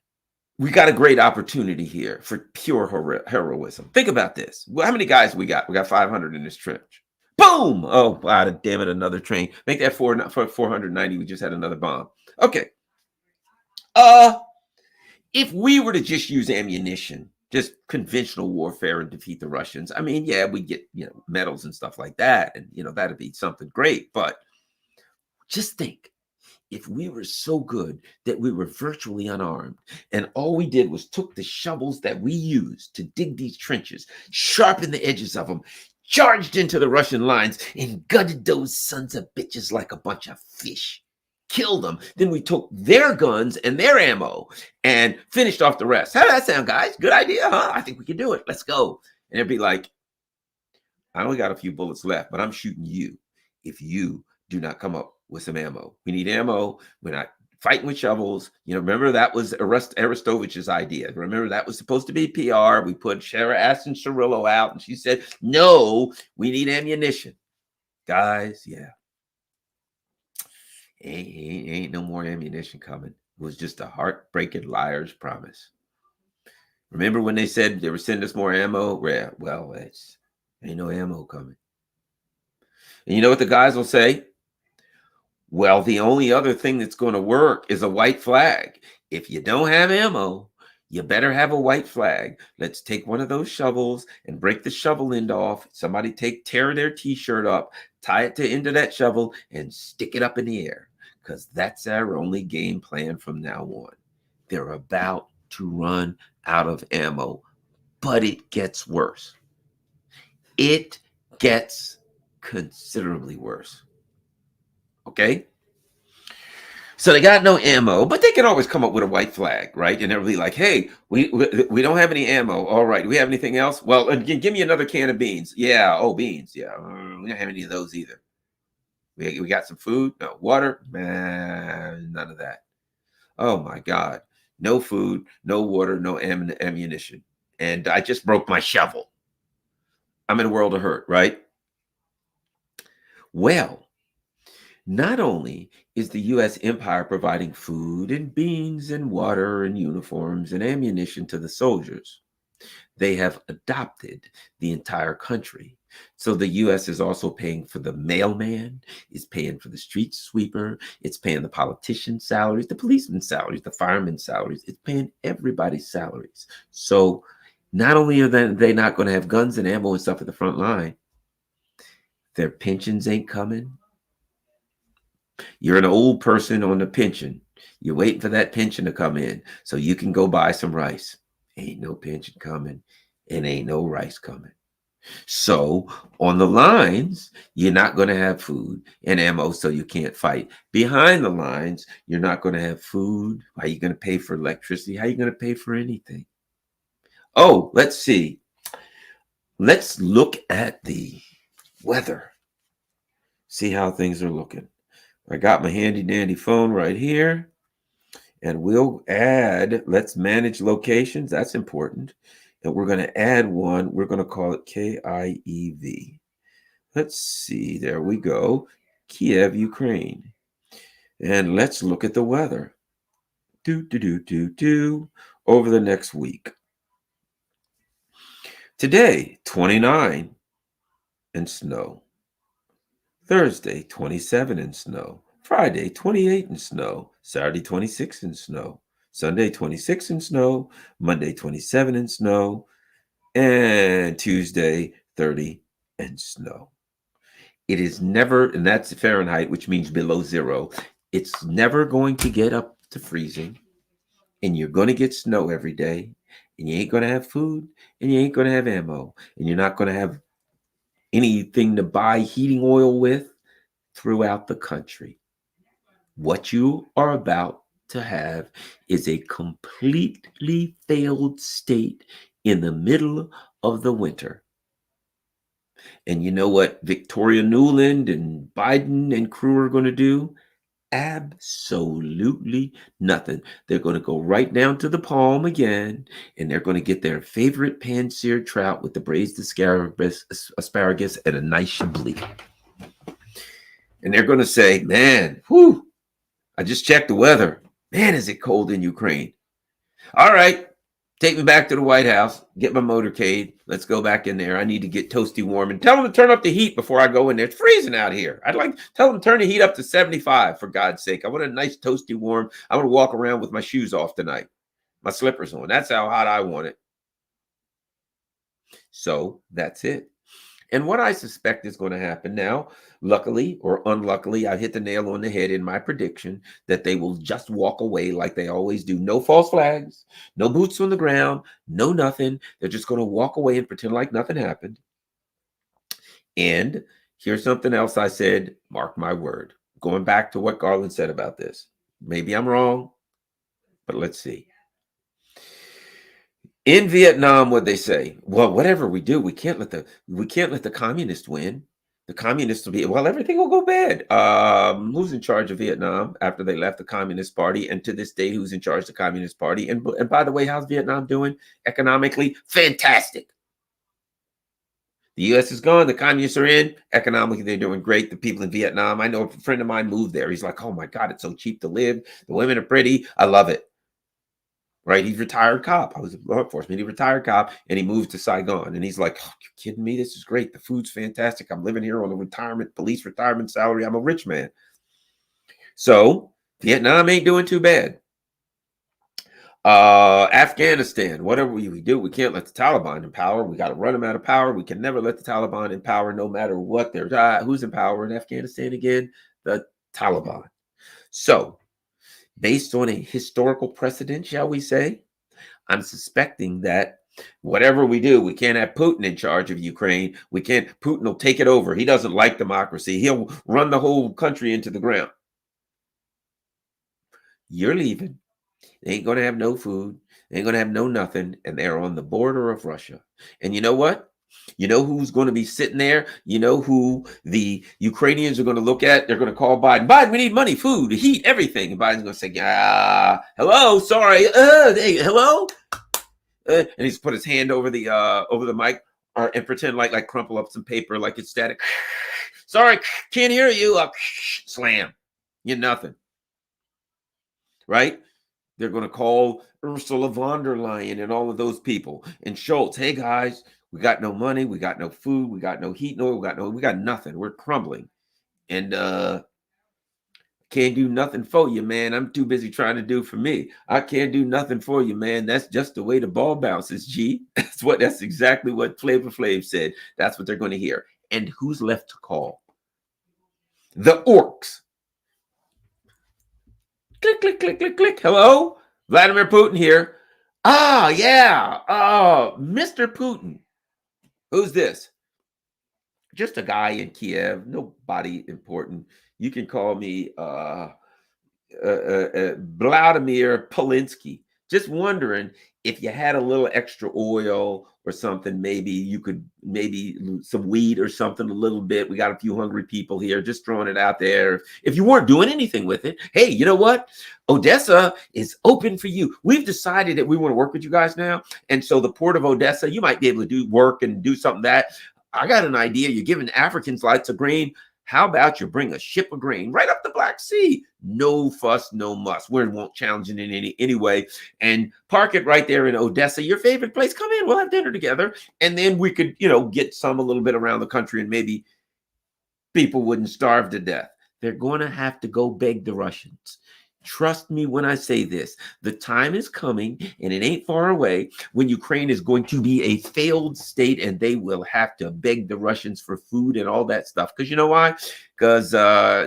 we got a great opportunity here for pure heroism. Think about this. Well, how many guys we got? We got 500 in this trench. Boom! Oh, wow, damn it, another train. Make that 490. We just had another bomb. Okay. Uh, if we were to just use ammunition, just conventional warfare and defeat the Russians, I mean, yeah, we get, medals and stuff like that. And, that'd be something great. But just think, if we were so good that we were virtually unarmed and all we did was took the shovels that we used to dig these trenches, sharpened the edges of them, charged into the Russian lines and gutted those sons of bitches like a bunch of fish, killed them. Then we took their guns and their ammo and finished off the rest. How does that sound, guys? Good idea, huh? I think we can do it. Let's go. And it'd be like, I only got a few bullets left, but I'm shooting you if you do not come up with some ammo. We need ammo. We're not fighting with shovels. Remember that was Aristovich's idea. Remember that was supposed to be PR. We put Shara Aston Cirillo out, and she said, no, we need ammunition. Guys, yeah. Ain't no more ammunition coming. It was just a heartbreaking liar's promise. Remember when they said they were sending us more ammo? Yeah, well, ain't no ammo coming. And you know what the guys will say? Well, the only other thing that's going to work is a white flag. If you don't have ammo, you better have a white flag. Let's take one of those shovels and break the shovel end off. Somebody tear their t-shirt up, tie it to the end of that shovel, and stick it up in the air. Because that's our only game plan from now on. They're about to run out of ammo, but it gets worse. It gets considerably worse. Okay? So they got no ammo, but they can always come up with a white flag, right? And they'll be like, hey, we don't have any ammo. All right. Do we have anything else? Well, give me another can of beans. Yeah. Oh, beans. Yeah. We don't have any of those either. We got some food. No. Water. None of that. Oh, my God. No food, no water, no ammunition. And I just broke my shovel. I'm in a world of hurt, right? Well, not only is the U.S. empire providing food and beans and water and uniforms and ammunition to the soldiers, they have adopted the entire country. So the U.S. is also paying for the mailman, is paying for the street sweeper, it's paying the politicians' salaries, the policemen's salaries, the firemen's salaries, it's paying everybody's salaries. So not only are they not going to have guns and ammo and stuff at the front line, their pensions ain't coming. You're an old person on a pension. You're waiting for that pension to come in so you can go buy some rice. Ain't no pension coming and ain't no rice coming. So on the lines, you're not going to have food and ammo, so you can't fight. Behind the lines, you're not going to have food. How are you going to pay for electricity? How are you going to pay for anything? Oh, let's see. Let's look at the weather. See how things are looking. I got my handy dandy phone right here. And we'll let's manage locations. That's important. And we're going to add one. We're going to call it KIEV. Let's see. There we go. Kiev, Ukraine. And let's look at the weather. Over the next week. Today, 29 and snow. Thursday, 27 and snow. Friday, 28 and snow. Saturday, 26 and snow. Sunday 26 in snow, Monday 27 in snow, and Tuesday 30 in snow. It is never, and that's Fahrenheit, which means below zero. It's never going to get up to freezing, and you're going to get snow every day, and you ain't going to have food, and you ain't going to have ammo, and you're not going to have anything to buy heating oil with throughout the country. What you are about to have is a completely failed state in the middle of the winter. And you know what Victoria Nuland and Biden and crew are going to do? Absolutely nothing. They're going to go right down to the palm again, and they're going to get their favorite pan-seared trout with the braised asparagus and a nice chablis. And they're going to say, man, whew, I just checked the weather. Man, is it cold in Ukraine. All right, take me back to the White House, get my motorcade. Let's go back in there. I need to get toasty warm, and tell them to turn up the heat before I go in there. It's freezing out here. I'd like to tell them to turn the heat up to 75, for God's sake. I want a nice toasty warm. I want to walk around with my shoes off tonight, my slippers on. That's how hot I want it. So that's it. And what I suspect is going to happen now, luckily or unluckily, I hit the nail on the head in my prediction that they will just walk away like they always do. No false flags, no boots on the ground, no nothing. They're just going to walk away and pretend like nothing happened. And here's something else I said, mark my word. Going back to what Garland said about this. Maybe I'm wrong, but let's see. In Vietnam, what they say? Well, whatever we do, we can't let the communists win. The communists will be, well, everything will go bad. Who's in charge of Vietnam after they left the Communist Party? And to this day, who's in charge of the Communist Party? And by the way, how's Vietnam doing economically? Fantastic. The U.S. is gone. The communists are in. Economically, they're doing great. The people in Vietnam, I know a friend of mine moved there. He's like, oh my God, it's so cheap to live. The women are pretty. I love it. Right? He's a retired cop. I was in law enforcement. He retired cop and he moved to Saigon. And he's like, oh, you're kidding me? This is great. The food's fantastic. I'm living here on a police retirement salary. I'm a rich man. So Vietnam ain't doing too bad. Afghanistan, whatever we do, we can't let the Taliban in power. We got to run them out of power. We can never let the Taliban in power, no matter what they're. Who's in power in Afghanistan again? The Taliban. So based on a historical precedent, shall we say, I'm suspecting that whatever we do, we can't have Putin in charge of Ukraine. We can't, Putin will take it over. He doesn't like democracy. He'll run the whole country into the ground. You're leaving. They ain't going to have no food. They ain't going to have no nothing. And they're on the border of Russia. And you know what? You know who's going to be sitting there? You know who the Ukrainians are going to look at? They're going to call Biden. Biden, we need money, food, heat, everything. And Biden's going to say, hello, sorry. Hey, hello? And he's put his hand over the mic and pretend like crumple up some paper like it's static. Sorry, can't hear you. Slam. You're nothing. Right? They're going to call Ursula von der Leyen and all of those people and Schultz. Hey guys, we got no money, we got no food, we got no heat, we got nothing. We're crumbling, and can't do nothing for you, man. I'm too busy trying to do for me. I can't do nothing for you, man. That's just the way the ball bounces. G. That's exactly what Flavor Flav said. That's what they're going to hear. And who's left to call? The orcs. Click, click, click, click, click. Hello? Vladimir Putin here. Yeah. Mr. Putin. Who's this? Just a guy in Kiev. Nobody important. You can call me Vladimir Polinsky. Just wondering if you had a little extra oil or something, maybe some weed or something, a little bit. We got a few hungry people here, just throwing it out there. If you weren't doing anything with it, hey, you know what? Odessa is open for you. We've decided that we want to work with you guys now. And so the port of Odessa, you might be able to do work and do something that I got an idea. You're giving Africans lots of grain. How about you bring a ship of grain right up the Black Sea? No fuss, no muss. We won't challenge it in any way. And park it right there in Odessa, your favorite place. Come in, we'll have dinner together. And then we could, get some a little bit around the country and maybe people wouldn't starve to death. They're going to have to go beg the Russians. Trust me when I say this. The time is coming, and it ain't far away, when Ukraine is going to be a failed state and they will have to beg the Russians for food and all that stuff. Because you know why? Because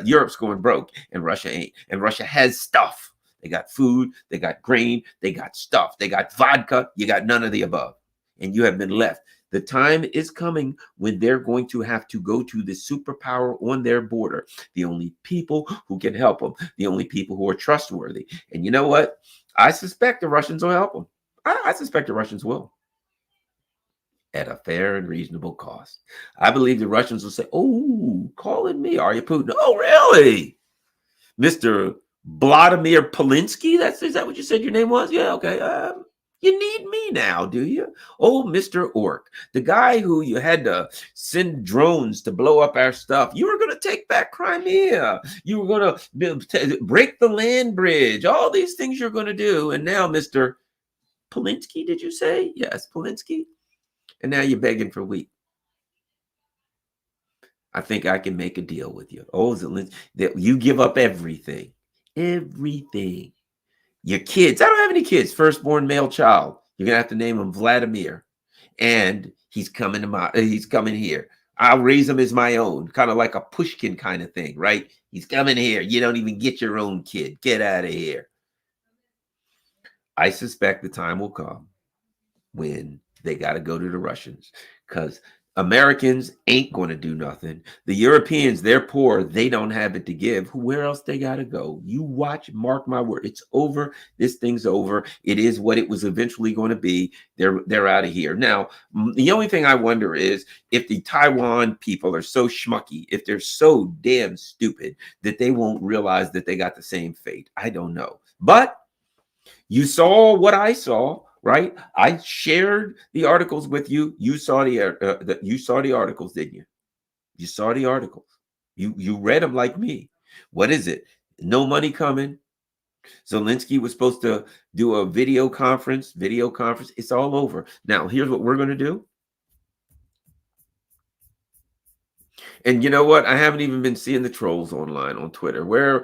Europe's going broke and Russia ain't. And Russia has stuff. They got food, they got grain, they got stuff, they got vodka. You got none of the above. And you have been left. The time is coming when they're going to have to go to the superpower on their border, the only people who can help them, the only people who are trustworthy. And you know what? I suspect the Russians will help them. I suspect the Russians will, at a fair and reasonable cost. I believe the Russians will say, "Oh, calling me, are you Putin? Oh, really? Mr. Vladimir Polinsky? Is that what you said your name was? Yeah, okay. You need me now, do you? Oh, Mr. Ork, the guy who you had to send drones to blow up our stuff. You were going to take back Crimea. You were going to break the land bridge. All these things you're going to do. And now, Mr. Polinsky, did you say? Yes, Polinsky. And now you're begging for wheat. I think I can make a deal with you. Oh, Zelensky, that you give up everything. Everything. Your kids. I don't have any kids. Firstborn male child. You're gonna have to name him Vladimir, and he's coming to he's coming here. I'll raise him as my own, kind of like a Pushkin kind of thing, right? He's coming here. You don't even get your own kid. Get out of here. I suspect the time will come when they got to go to the Russians, because Americans ain't going to do nothing. The Europeans, they're poor. They don't have it to give. Where else they got to go? You watch, mark my word. It's over. This thing's over. It is what it was eventually going to be. They're out of here. Now, the only thing I wonder is if the Taiwan people are so schmucky, if they're so damn stupid that they won't realize that they got the same fate. I don't know. But you saw what I saw. Right, I shared the articles with you. You saw you saw the articles, didn't you? You saw the articles. You read them like me. What is it? No money coming. Zelensky was supposed to do a video conference. It's all over. Now, here's what we're going to do. And you know what? I haven't even been seeing the trolls online on Twitter. Where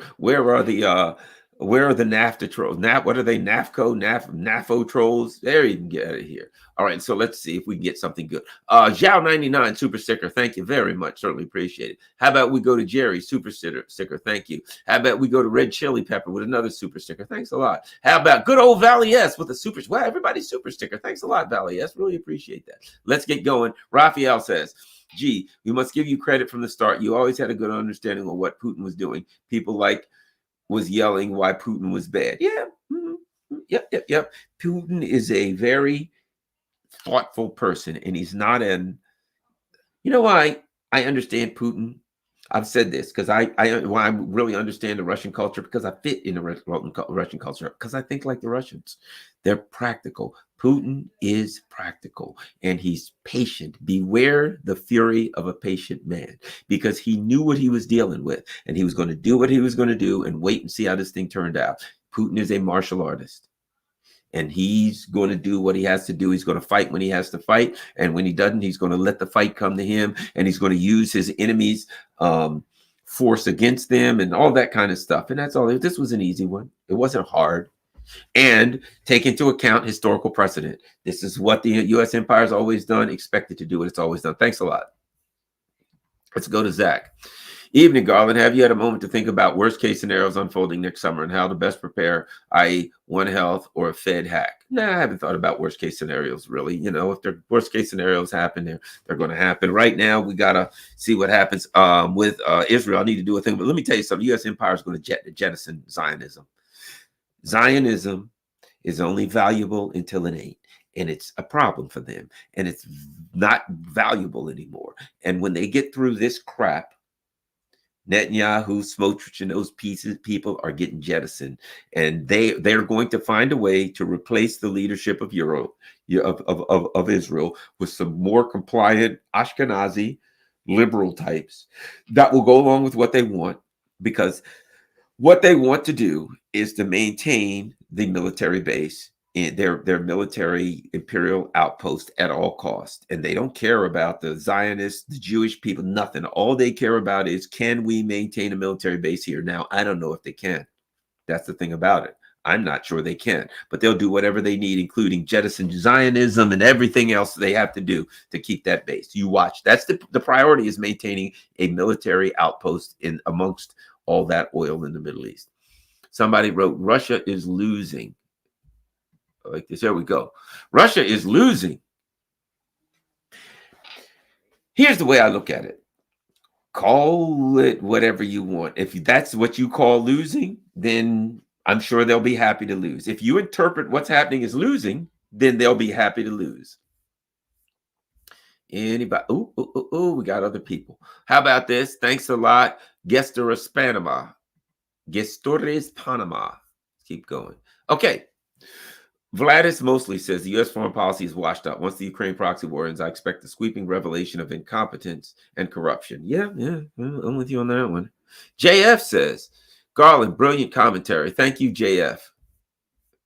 are the NAFTA trolls? What are they? NAFO trolls? There, you can get out of here. All right, so let's see if we can get something good. Zhao99 super sticker, thank you very much. Certainly appreciate it. How about we go to Jerry super sticker? Thank you. How about we go to Red Chili Pepper with another super sticker? Thanks a lot. How about good old Valley S with a super? Wow, everybody's super sticker. Thanks a lot, Valley S. Really appreciate that. Let's get going. Raphael says, "Gee, we must give you credit from the start. You always had a good understanding of what Putin was doing. People was yelling why Putin was bad." Yeah. Mm-hmm. Yep. Putin is a very thoughtful person, and he's not you know why I understand Putin. I've said this because why I really understand the Russian culture, because I fit in the Russian culture, because I think like the Russians. They're practical. Putin is practical, and he's patient. Beware the fury of a patient man, because he knew what he was dealing with, and he was going to do what he was going to do and wait and see how this thing turned out. Putin is a martial artist, and he's going to do what he has to do. He's going to fight when he has to fight, and when he doesn't, he's going to let the fight come to him, and he's going to use his enemies' force against them and all that kind of stuff. And that's all. This was an easy one. It wasn't hard. And take into account historical precedent. This is what the U.S. empire has always done, expected to do what it's always done. Thanks a lot. Let's go to Zach. Evening, Garland. Have you had a moment to think about worst case scenarios unfolding next summer and how to best prepare, i.e., One Health or a Fed hack? Nah, I haven't thought about worst case scenarios, really. You know, if the worst case scenarios happen, they're going to happen. Right now, we got to see what happens with Israel. I need to do a thing. But let me tell you something. The U.S. empire is going to jettison Zionism. Zionism is only valuable until it ain't. And it's a problem for them. And it's not valuable anymore. And when they get through this crap, Netanyahu, Smotrich, and those people are getting jettisoned, and they're going to find a way to replace the leadership of Europe, of Israel, with some more compliant Ashkenazi liberal types that will go along with what they want, because what they want to do is to maintain the military base in their military imperial outpost at all costs. And they don't care about the Zionists, the Jewish people, nothing. All they care about is, can we maintain a military base here? Now, I don't know if they can. That's the thing about it. I'm not sure they can, but they'll do whatever they need, including jettison Zionism and everything else they have to do to keep that base. You watch. That's the priority, is maintaining a military outpost in amongst all that oil in the Middle East. Somebody wrote, Russia is losing. Like this. There we go. Russia is losing. Here's the way I look at it. Call it whatever you want. If that's what you call losing, then I'm sure they'll be happy to lose. If you interpret what's happening as losing, then they'll be happy to lose. Anybody? We got other people. How about this? Thanks a lot. Gestores Panama. Gestores Panama. Keep going. Okay. Vladis mostly says the U.S. foreign policy is washed up. Once the Ukraine proxy war ends, I expect a sweeping revelation of incompetence and corruption. Yeah, I'm with you on that one. JF says, Garland, brilliant commentary. Thank you, JF.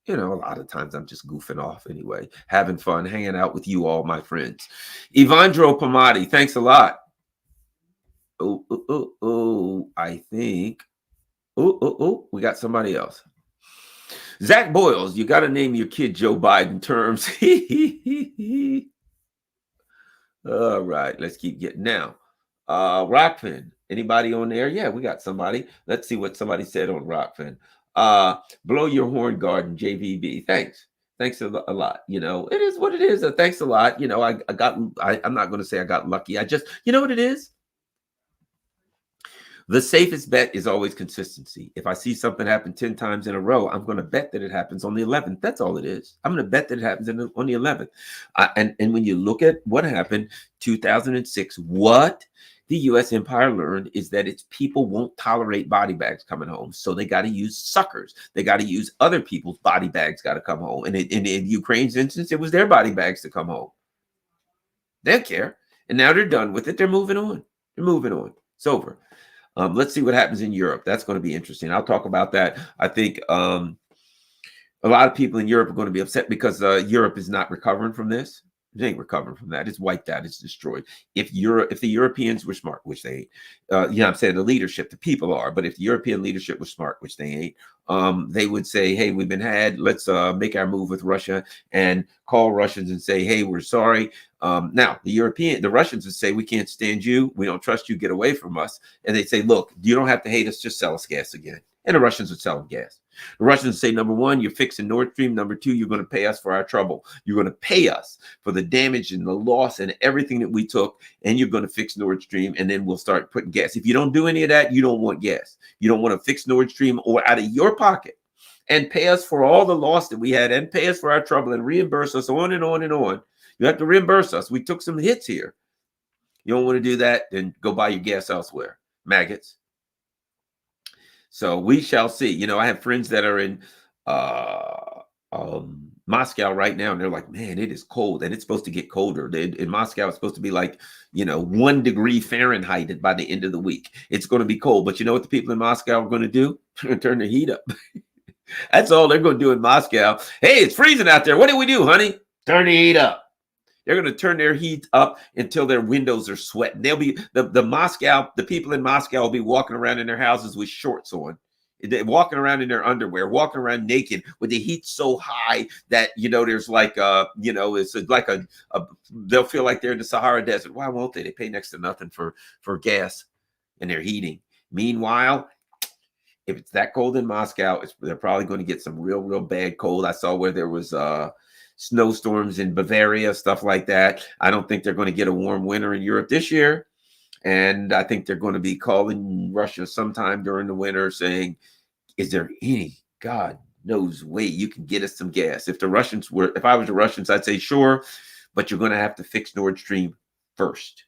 A lot of times I'm just goofing off anyway, having fun, hanging out with you all, my friends. Ivandro Pomadi, thanks a lot. I think. We got somebody else. Zach Boyles, you got to name your kid Joe Biden terms. All right, let's keep getting now. Rockfin, anybody on there? Yeah, we got somebody. Let's see what somebody said on Rockfin. Blow your horn, Garden, JVB. Thanks a lot. It is what it is. Thanks a lot. I'm not going to say I got lucky. I just, what it is? The safest bet is always consistency. If I see something happen 10 times in a row, I'm going to bet that it happens on the 11th. That's all it is. I'm going to bet that it happens on the 11th. And when you look at what happened 2006, what the U.S. empire learned is that its people won't tolerate body bags coming home. So they got to use suckers. They got to use other people's body bags got to come home. And in Ukraine's instance, it was their body bags to come home. They don't care. And now they're done with it. They're moving on. It's over. Let's see what happens in Europe. That's going to be interesting. I'll talk about that. I think a lot of people in Europe are going to be upset because Europe is not recovering from this. It ain't recovering from that. It's wiped out. It's destroyed. If the Europeans were smart, which they ain't, I'm saying the leadership, the people are, but if the European leadership was smart, which they ain't, they would say, hey, we've been had. Let's make our move with Russia and call Russians and say, hey, we're sorry. Now, the Russians would say, we can't stand you. We don't trust you. Get away from us. And they say, look, you don't have to hate us. Just sell us gas again. And the Russians would sell them gas. The Russians say, number one, you're fixing Nord Stream. Number two, you're going to pay us for our trouble. You're going to pay us for the damage and the loss and everything that we took. And you're going to fix Nord Stream. And then we'll start putting gas. If you don't do any of that, you don't want gas. You don't want to fix Nord Stream or out of your pocket and pay us for all the loss that we had and pay us for our trouble and reimburse us on and on and on. You have to reimburse us. We took some hits here. You don't want to do that, then go buy your gas elsewhere. Maggots. So we shall see. I have friends that are in Moscow right now, and they're like, man, it is cold, and it's supposed to get colder. In Moscow, it's supposed to be like, 1 degree Fahrenheit by the end of the week. It's going to be cold. But you know what the people in Moscow are going to do? They're going to turn the heat up. That's all they're going to do in Moscow. Hey, it's freezing out there. What do we do, honey? Turn the heat up. They're going to turn their heat up until their windows are sweating. They'll be the people in Moscow will be walking around in their houses with shorts on. They're walking around in their underwear, walking around naked with the heat so high that, there's like, it's like they'll feel like they're in the Sahara Desert. Why won't they? They pay next to nothing for gas and their heating. Meanwhile, if it's that cold in Moscow, they're probably going to get some real, real bad cold. I saw where there was snowstorms in Bavaria, stuff like that. I don't think they're going to get a warm winter in Europe this year. And I think they're going to be calling Russia sometime during the winter saying, is there any God knows way you can get us some gas? If I was the Russians, I'd say, sure, but you're going to have to fix Nord Stream first.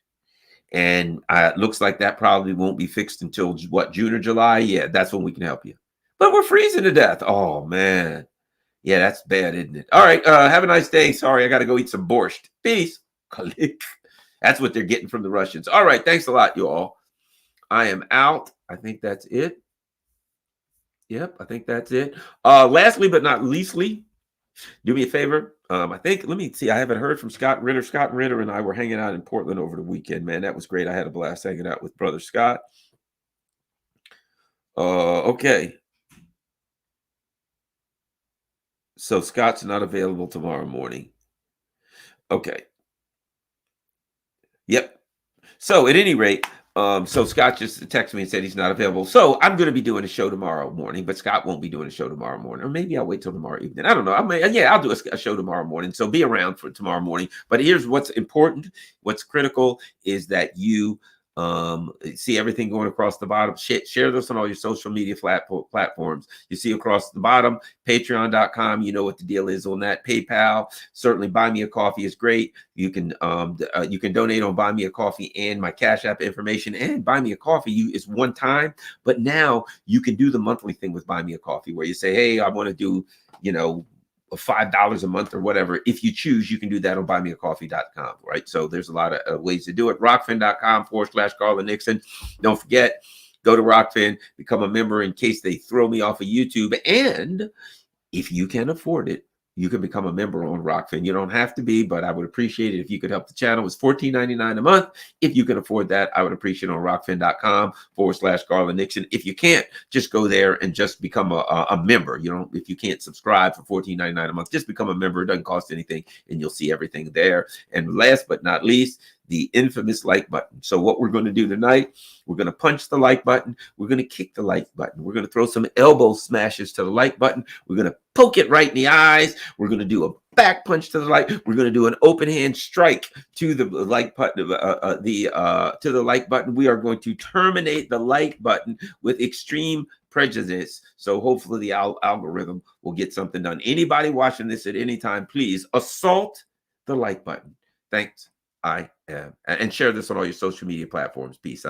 And it looks like that probably won't be fixed until June or July? Yeah, that's when we can help you. But we're freezing to death. Oh, man. Yeah, that's bad, isn't it? All right. Have a nice day. Sorry, I got to go eat some borscht. Peace. That's what they're getting from the Russians. All right. Thanks a lot, you all. I am out. I think that's it. Yep, I think that's it. Lastly, but not leastly, do me a favor. Let me see. I haven't heard from Scott Ritter. Scott Ritter and I were hanging out in Portland over the weekend, man. That was great. I had a blast hanging out with brother Scott. Okay. So Scott's not available tomorrow morning. Okay. Yep. So at any rate, so Scott just texted me and said he's not available. So I'm going to be doing a show tomorrow morning, but Scott won't be doing a show tomorrow morning, or maybe I'll wait till tomorrow evening. I don't know. I may, yeah, I'll do a show tomorrow morning. So be around for tomorrow morning. But here's what's important. What's critical is that you see everything going across the bottom. Share this on all your social media platforms. You see across the bottom, patreon.com. You know what the deal is on that. PayPal. Certainly buy me a coffee is great. You can donate on Buy Me a Coffee and my Cash App information. And Buy Me a Coffee is one time, but now you can do the monthly thing with Buy Me a Coffee, where you say, hey, I want to do, $5 a month or whatever. If you choose, you can do that on buymeacoffee.com, right? So there's a lot of ways to do it. Rockfin.com/Garland Nixon. Don't forget, go to Rockfin, become a member in case they throw me off of YouTube. And if you can afford it, you can become a member on Rockfin. You don't have to be, but I would appreciate it if you could help the channel. It's $14.99 a month. If you can afford that, I would appreciate it on rockfin.com/Garland Nixon. If you can't, just go there and just become a member. If you can't subscribe for $14.99 a month, just become a member. It doesn't cost anything, and you'll see everything there. And last but not least, the infamous like button. So what we're going to do tonight, we're going to punch the like button. We're going to kick the like button. We're going to throw some elbow smashes to the like button. We're going to poke it right in the eyes. We're going to do a back punch to the like. We're going to do an open hand strike to the like button. To the like button. We are going to terminate the like button with extreme prejudice. So hopefully the algorithm will get something done. Anybody watching this at any time, please assault the like button. Thanks. I am. And share this on all your social media platforms. Peace out.